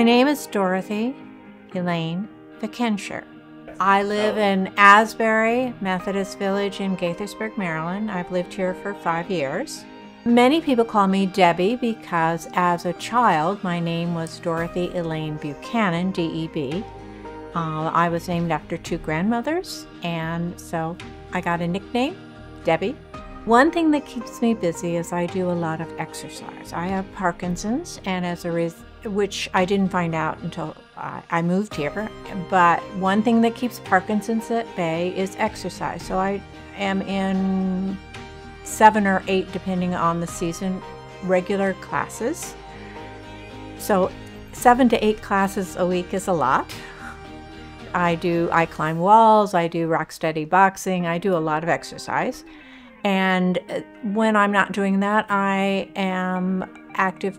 name is Dorothy Elaine Fickenscher. I live in Asbury Methodist Village in Gaithersburg, Maryland. I've lived here for 5 years. Many people call me Debbie because as a child, my name was Dorothy Elaine Buchanan, D-E-B. I was named after 2 grandmothers, and so I got a nickname, Debbie. One thing that keeps me busy is I do a lot of exercise. I have Parkinson's, and which I didn't find out until I moved here. But one thing that keeps Parkinson's at bay is exercise. So I am in 7 or 8, depending on the season, regular classes. So 7 to 8 classes a week is a lot. I climb walls, I do rock steady boxing, I do a lot of exercise. And when I'm not doing that, I am active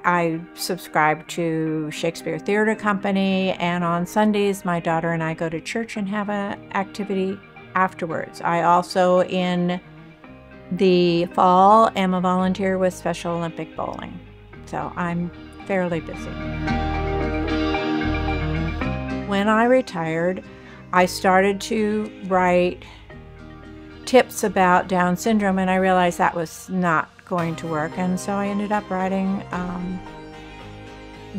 I subscribe to Shakespeare Theater Company, and on Sundays my daughter and I go to church and have an activity afterwards. I also, in the fall, am a volunteer with Special Olympic Bowling. So I'm fairly busy. When I retired, I started to write tips about Down syndrome, and I realized that was not going to work, and so I ended up writing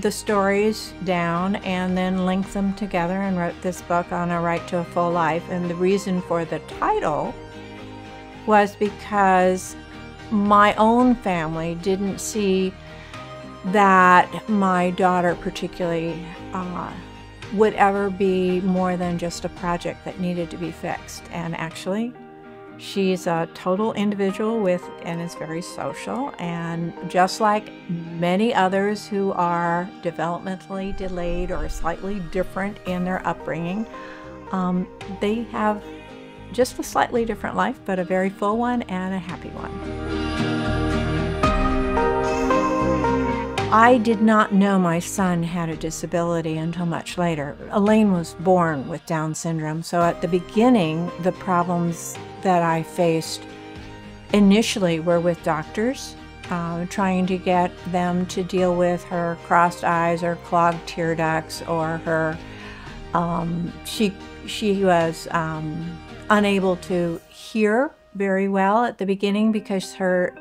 the stories down and then linked them together and wrote this book on A Right to a Full Life. And the reason for the title was because my own family didn't see that my daughter particularly would ever be more than just a project that needed to be fixed. And actually, she's a total individual and is very social, and just like many others who are developmentally delayed or slightly different in their upbringing, they have just a slightly different life, but a very full one and a happy one. I did not know my son had a disability until much later. Elaine was born with Down syndrome, so at the beginning, the problems that I faced initially were with doctors, trying to get them to deal with her crossed eyes or clogged tear ducts, or her, she was unable to hear very well at the beginning because her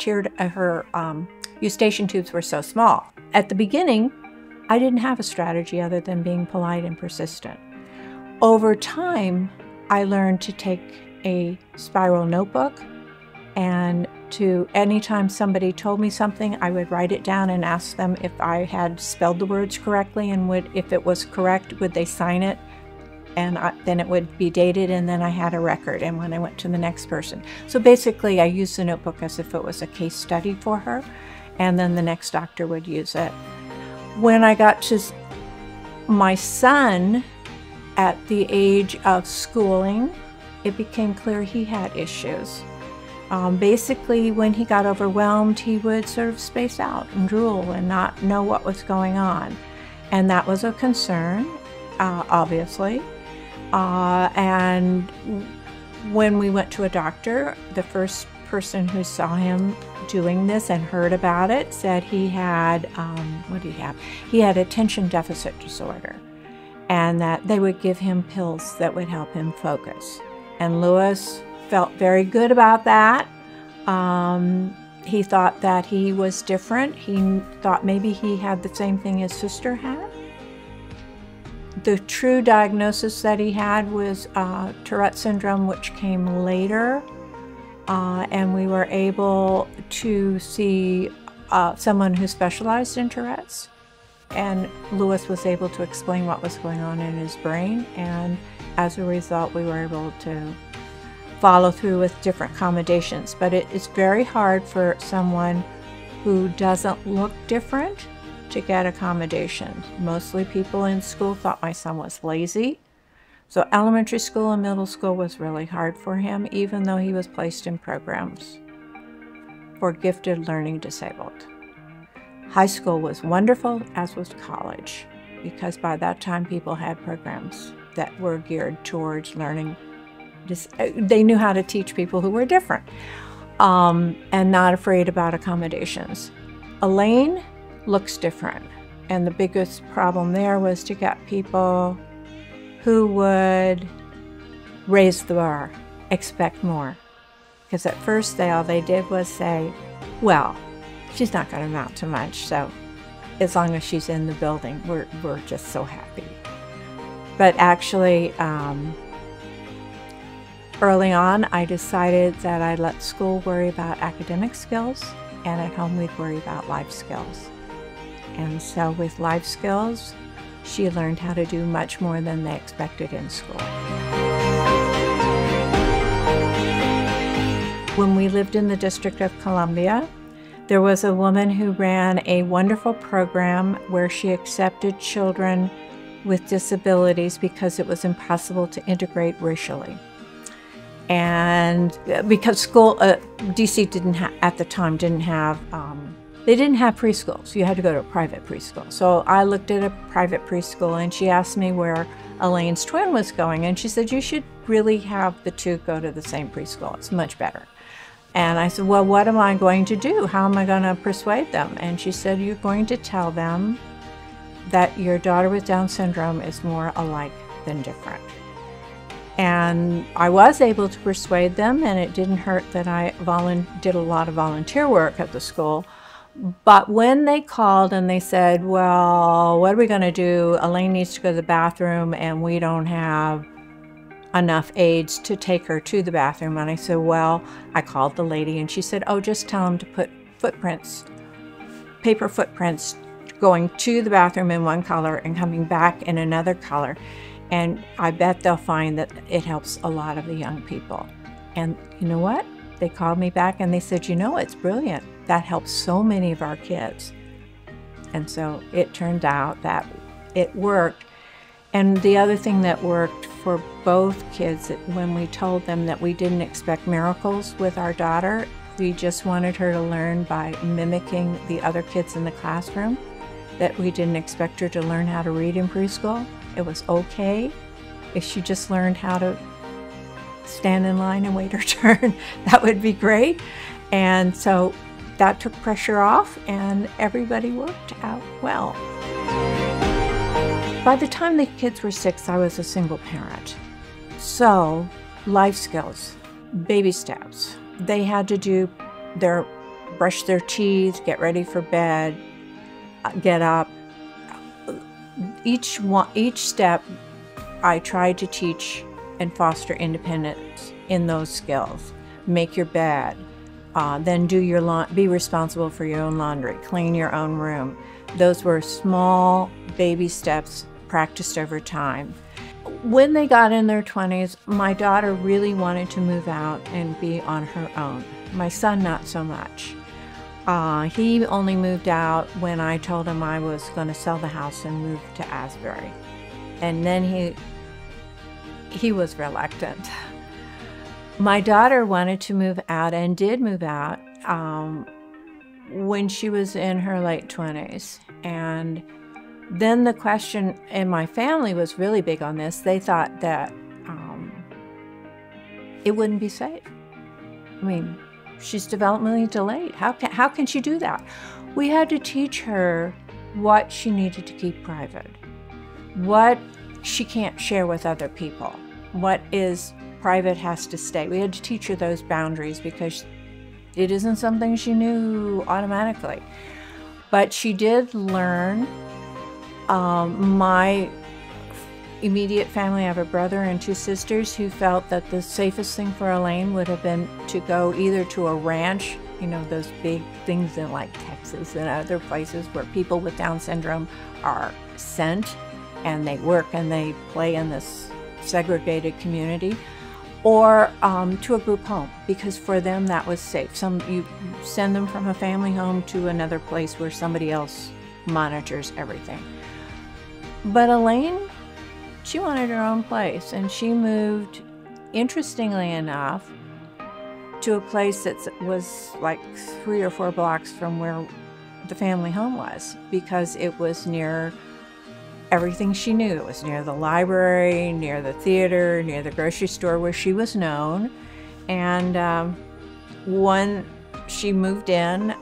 eustachian tubes were so small. At the beginning, I didn't have a strategy other than being polite and persistent. Over time, I learned to take a spiral notebook, and anytime somebody told me something, I would write it down and ask them if I had spelled the words correctly, and if it was correct, would they sign it? And then it would be dated, and then I had a record, and when I went to the next person. So basically, I used the notebook as if it was a case study for her, and then the next doctor would use it. When I got to my son at the age of schooling, it became clear he had issues. Basically, when he got overwhelmed, he would sort of space out and drool and not know what was going on. And that was a concern, obviously. And when we went to a doctor, the first person who saw him doing this and heard about it said he had, what did he have? He had attention deficit disorder, and that they would give him pills that would help him focus. And Louis felt very good about that. He thought that he was different. He thought maybe he had the same thing his sister had. The true diagnosis that he had was Tourette syndrome, which came later. And we were able to see someone who specialized in Tourette's. And Louis was able to explain what was going on in his brain. And as a result, we were able to follow through with different accommodations. But it's very hard for someone who doesn't look different to get accommodations. Mostly people in school thought my son was lazy. So elementary school and middle school was really hard for him, even though he was placed in programs for gifted learning disabled. High school was wonderful, as was college, because by that time people had programs that were geared towards learning. They knew how to teach people who were different, and not afraid about accommodations. Elaine looks different. And the biggest problem there was to get people who would raise the bar, expect more. Because at first all they did was say, well, she's not going to amount to much, so as long as she's in the building, we're just so happy. But actually, early on, I decided that I'd let school worry about academic skills, and at home we'd worry about life skills. And so with life skills, she learned how to do much more than they expected in school. When we lived in the District of Columbia, there was a woman who ran a wonderful program where she accepted children with disabilities because it was impossible to integrate racially. And because school, DC didn't have, at the time, didn't have, they didn't have preschools. You had to go to a private preschool. So I looked at a private preschool, and she asked me where Elaine's twin was going, and she said, you should really have the two go to the same preschool. It's much better. And I said, well, what am I going to do? How am I going to persuade them? And she said, you're going to tell them that your daughter with Down syndrome is more alike than different. And I was able to persuade them, and it didn't hurt that I did a lot of volunteer work at the school. But when they called and they said, well, what are we going to do? Elaine needs to go to the bathroom, and we don't have enough aides to take her to the bathroom. And I said, well, I called the lady, and she said, oh, just tell them to put footprints, paper footprints, going to the bathroom in one color and coming back in another color. And I bet they'll find that it helps a lot of the young people. And you know what? They called me back and they said, you know, it's brilliant. That helps so many of our kids. And so it turned out that it worked. And the other thing that worked for both kids, when we told them that we didn't expect miracles with our daughter, we just wanted her to learn by mimicking the other kids in the classroom, that we didn't expect her to learn how to read in preschool. It was okay if she just learned how to stand in line and wait her turn. That would be great. And so that took pressure off, and everybody worked out well. By the time the kids were 6, I was a single parent. So life skills, baby steps. They had to do brush their teeth, get ready for bed, get up. Each step I tried to teach and foster independence in those skills. Make your bed, then be responsible for your own laundry, clean your own room. Those were small baby steps practiced over time. When they got in their 20s, my daughter really wanted to move out and be on her own. My son, not so much. He only moved out when I told him I was going to sell the house and move to Asbury. And then he was reluctant. My daughter wanted to move out and did move out when she was in her late 20s. And then the question, and my family was really big on this, they thought that it wouldn't be safe. I mean, she's developmentally delayed. How can she do that? We had to teach her what she needed to keep private, what she can't share with other people, what is private has to stay. We had to teach her those boundaries because it isn't something she knew automatically. But she did learn. My immediate family, I have a brother and 2 sisters who felt that the safest thing for Elaine would have been to go either to a ranch, you know, those big things in like Texas and other places where people with Down syndrome are sent and they work and they play in this segregated community, or to a group home, because for them that was safe. You send them from a family home to another place where somebody else monitors everything. But Elaine, she wanted her own place, and she moved, interestingly enough, to a place that was like 3 or 4 blocks from where the family home was, because it was near everything she knew. It was near the library, near the theater, near the grocery store where she was known. And when she moved in,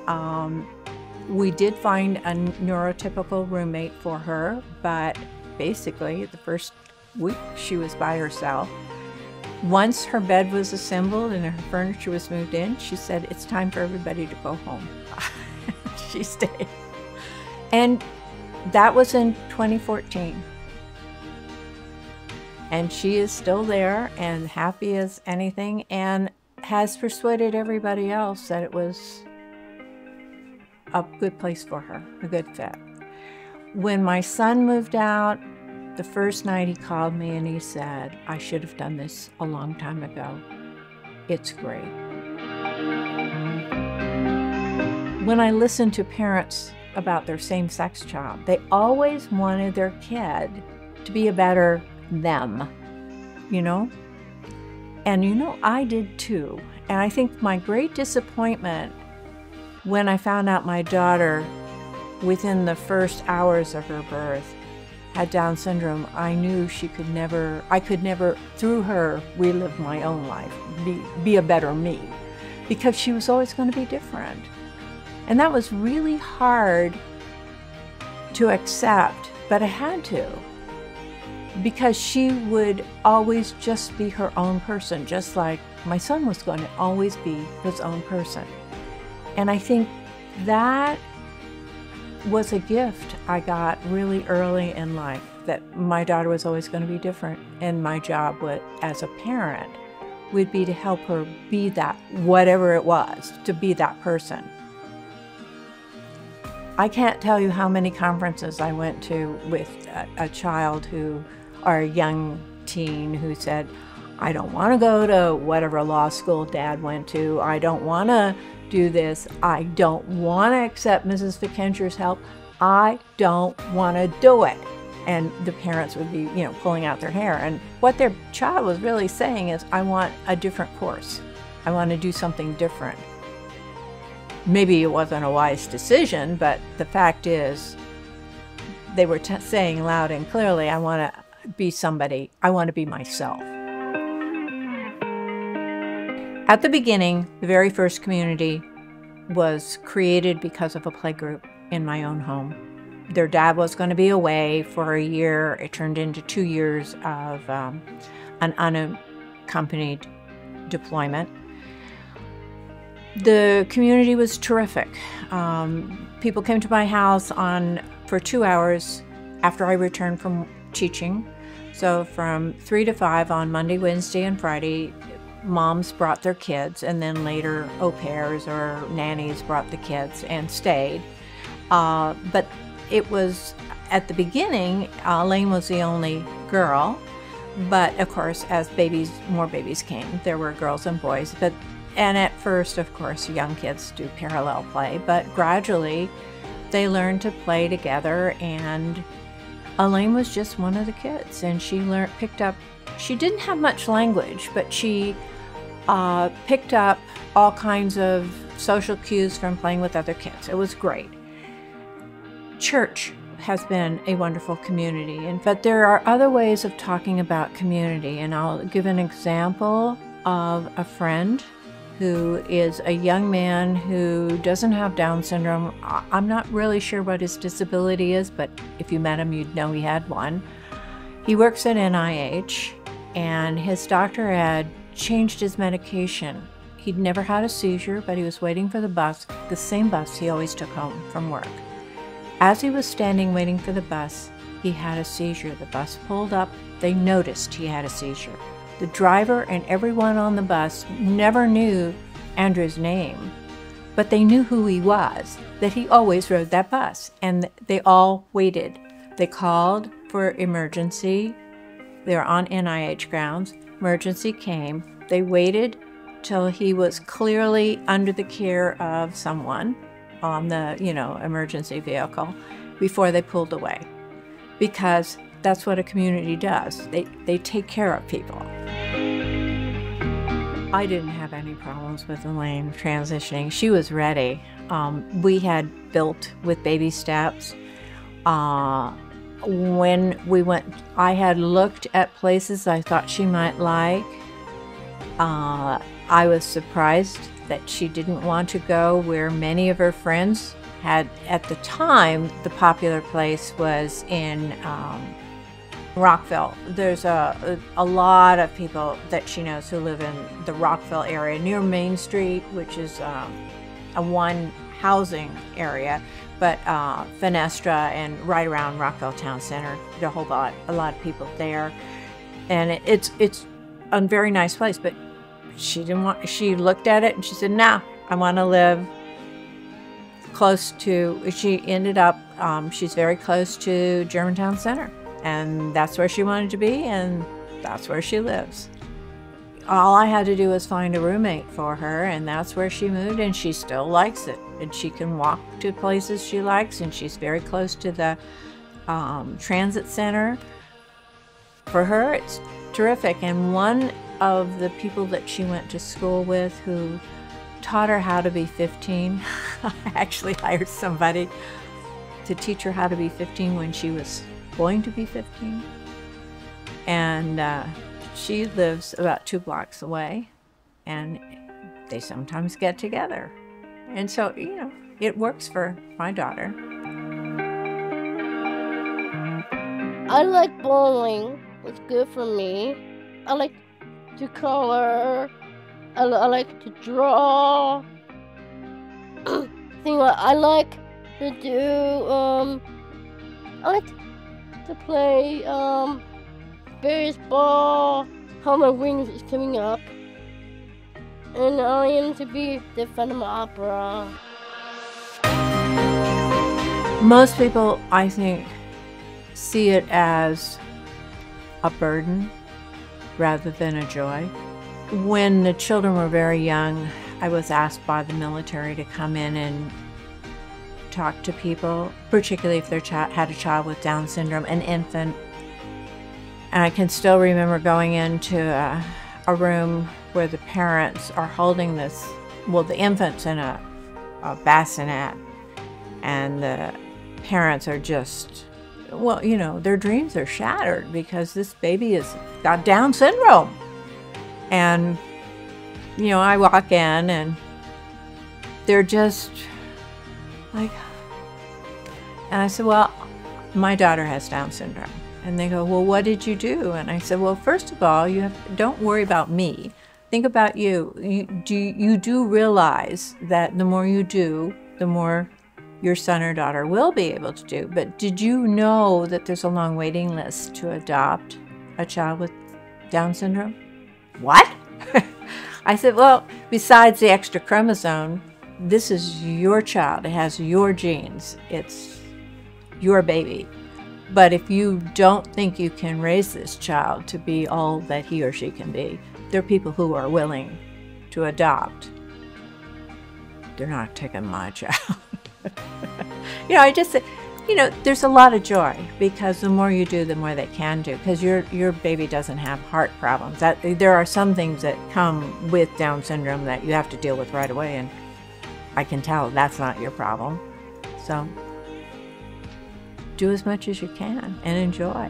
We did find a neurotypical roommate for her, but basically the first week she was by herself. Once her bed was assembled and her furniture was moved in, she said, "It's time for everybody to go home." She stayed. And that was in 2014. And she is still there and happy as anything, and has persuaded everybody else that it was a good place for her, a good fit. When my son moved out, the first night he called me and he said, "I should have done this a long time ago. It's great." When I listen to parents about their same-sex child, they always wanted their kid to be a better them, you know? And you know, I did too. And I think my great disappointment when I found out my daughter, within the first hours of her birth, had Down syndrome, I knew I could never, through her, relive my own life, be a better me, because she was always going to be different. And that was really hard to accept, but I had to, because she would always just be her own person, just like my son was going to always be his own person. And I think that was a gift I got really early in life, that my daughter was always going to be different, and my job as a parent would be to help her be that, whatever it was, to be that person. I can't tell you how many conferences I went to with a child or a young teen who said, "I don't want to go to whatever law school Dad went to. I don't want to do this. I don't want to accept Mrs. Fickenscher's help. I don't want to do it." And the parents would be, pulling out their hair. And what their child was really saying is, "I want a different course. I want to do something different." Maybe it wasn't a wise decision, but the fact is, they were saying loud and clearly, "I want to be somebody. I want to be myself." At the beginning, the very first community was created because of a playgroup in my own home. Their dad was going to be away for a year. It turned into 2 years of an unaccompanied deployment. The community was terrific. People came to my house for 2 hours after I returned from teaching. So from 3 to 5 on Monday, Wednesday, and Friday, moms brought their kids, and then later au pairs or nannies brought the kids and stayed. But it was, at the beginning, Elaine was the only girl, but of course, as more babies came, there were girls and boys. And at first, of course, young kids do parallel play, but gradually they learned to play together, and Elaine was just one of the kids, and she she didn't have much language, but she picked up all kinds of social cues from playing with other kids. It was great. Church has been a wonderful community, but there are other ways of talking about community, and I'll give an example of a friend who is a young man who doesn't have Down syndrome. I'm not really sure what his disability is, but if you met him, you'd know he had one. He works at NIH, and his doctor had changed his medication. He'd never had a seizure, but he was waiting for the bus, the same bus he always took home from work. As he was standing waiting for the bus, he had a seizure. The bus pulled up. They noticed he had a seizure. The driver and everyone on the bus never knew Andrew's name, but they knew who he was, that he always rode that bus, and they all waited. They called for emergency. They were on NIH grounds. Emergency came. They waited till he was clearly under the care of someone on the, emergency vehicle before they pulled away, because that's what a community does. They take care of people. I didn't have any problems with Elaine transitioning. She was ready. We had built with baby steps. When we went, I had looked at places I thought she might like. I was surprised that she didn't want to go where many of her friends had, at the time, the popular place was in Rockville. There's a lot of people that she knows who live in the Rockville area near Main Street, which is a one housing area, but Fenestra and right around Rockville Town Center, a lot of people there, and it's a very nice place. But she didn't want. She looked at it and she said, "No, I want to live close to." She ended up. She's very close to Germantown Center, and that's where she wanted to be, and that's where she lives. All I had to do was find a roommate for her, and that's where she moved, and she still likes it. And she can walk to places she likes, and she's very close to the transit center. For her, it's terrific. And one of the people that she went to school with who taught her how to be 15, I actually hired somebody to teach her how to be 15 when she was going to be 15. And she lives about 2 blocks away, and they sometimes get together. And so, you know, it works for my daughter. I like bowling. It's good for me. I like to color. I like to draw. I like to do, I like to play, baseball. How my wings is coming up. And I am to be the Phantom Opera. Most people, I think, see it as a burden rather than a joy. When the children were very young, I was asked by the military to come in and talk to people, particularly if their child had a child with Down syndrome, an infant. And I can still remember going into a room where the parents are holding this, well, the infant's in a bassinet, and the parents are just, well, you know, their dreams are shattered because this baby has got Down syndrome. And, you know, I walk in and they're just like, and I said, well, my daughter has Down syndrome. And they go, well, what did you do? And I said, well, first of all, don't worry about me. Think about you. You do realize that the more you do, the more your son or daughter will be able to do. But did you know that there's a long waiting list to adopt a child with Down syndrome? What? I said, well, besides the extra chromosome, this is your child. It has your genes. It's your baby. But if you don't think you can raise this child to be all that he or she can be, there are people who are willing to adopt. They're not taking my child. You know, I just said, you know, there's a lot of joy because the more you do, the more they can do. Because your baby doesn't have heart problems. There are some things that come with Down syndrome that you have to deal with right away, and I can tell that's not your problem. So do as much as you can and enjoy.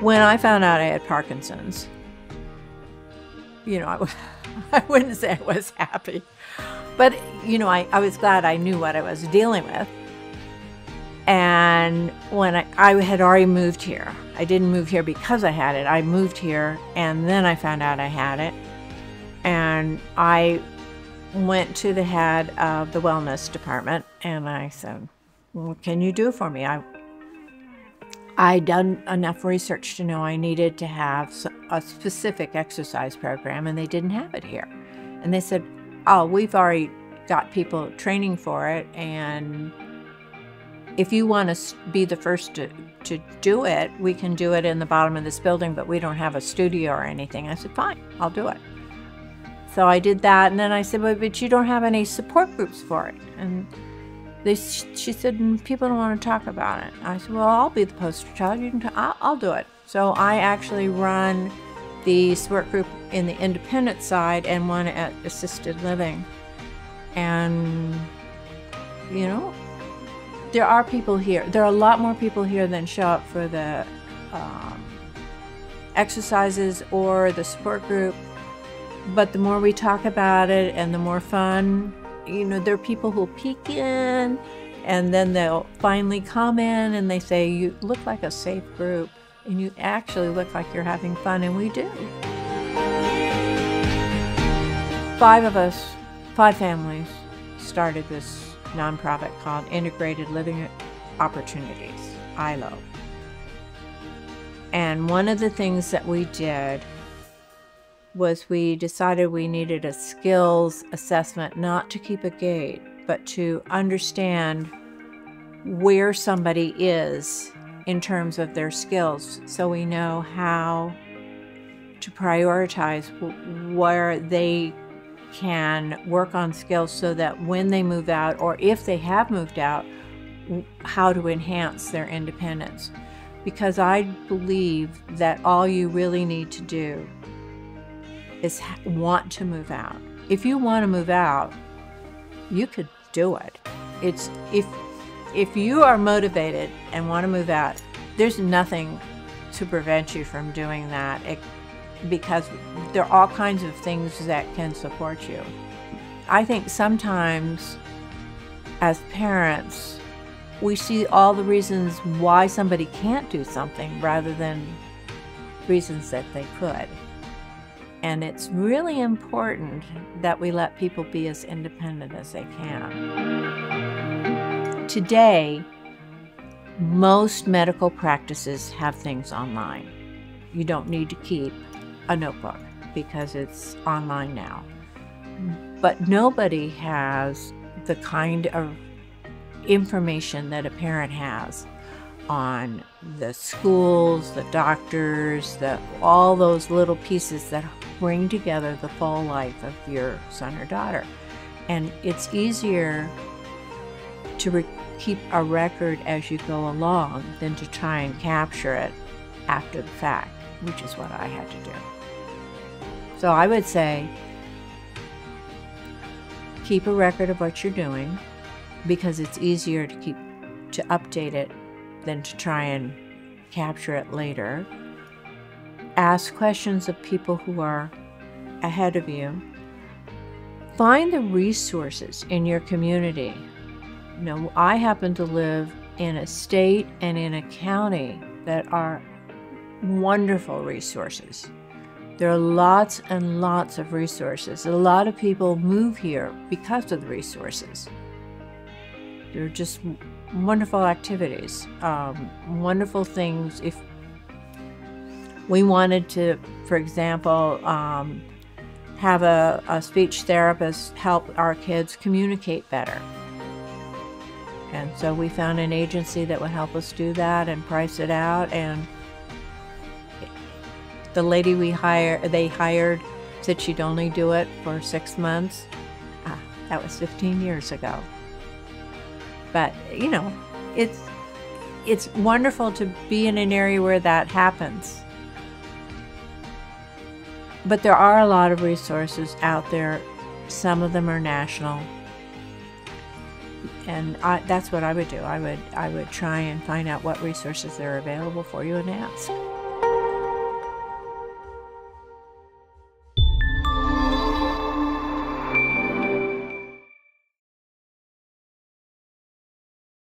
When I found out I had Parkinson's, you know, I wouldn't say I was happy, but, you know, I was glad I knew what I was dealing with. And when I had already moved here, I didn't move here because I had it. I moved here, and then I found out I had it. And I went to the head of the wellness department, and I said, what can you do for me? I'd done enough research to know I needed to have a specific exercise program, and they didn't have it here. And they said, oh, we've already got people training for it, and if you want to be the first to do it, we can do it in the bottom of this building, but we don't have a studio or anything. I said, fine, I'll do it. So I did that, and then I said, well, but you don't have any support groups for it. And she said, people don't want to talk about it. I said, well, I'll be the poster child. You can I'll do it. So I actually run the support group in the independent side and one at assisted living. And, you know, there are people here. There are a lot more people here than show up for the exercises or the support group. But the more we talk about it and the more fun, you know, there are people who'll peek in and then they'll finally come in and they say, you look like a safe group and you actually look like you're having fun, and we do. 5 of us, 5 families, started this nonprofit called Integrated Living Opportunities, ILO. And one of the things that we did was we decided we needed a skills assessment, not to keep a gate, but to understand where somebody is in terms of their skills, so we know how to prioritize where they can work on skills so that when they move out, or if they have moved out, how to enhance their independence. Because I believe that all you really need to do is want to move out. If you want to move out, you could do it. It's if you are motivated and want to move out, there's nothing to prevent you from doing that, because there are all kinds of things that can support you. I think sometimes as parents, we see all the reasons why somebody can't do something rather than reasons that they could. And it's really important that we let people be as independent as they can. Today, most medical practices have things online. You don't need to keep a notebook because it's online now. But nobody has the kind of information that a parent has on the schools, the doctors, all those little pieces that bring together the full life of your son or daughter. And it's easier to keep a record as you go along than to try and capture it after the fact, which is what I had to do. So I would say keep a record of what you're doing, because it's easier to update it than to try and capture it later. Ask questions of people who are ahead of you. Find the resources in your community. You know, I happen to live in a state and in a county that are wonderful resources. There are lots and lots of resources. A lot of people move here because of the resources. They're just wonderful activities, wonderful things. If we wanted to, for example, have a speech therapist help our kids communicate better. And so we found an agency that would help us do that and price it out. And the lady they hired said she'd only do it for 6 months. That was 15 years ago. But, you know, it's wonderful to be in an area where that happens. But there are a lot of resources out there. Some of them are national. And that's what I would do. I would try and find out what resources are available for you and ask.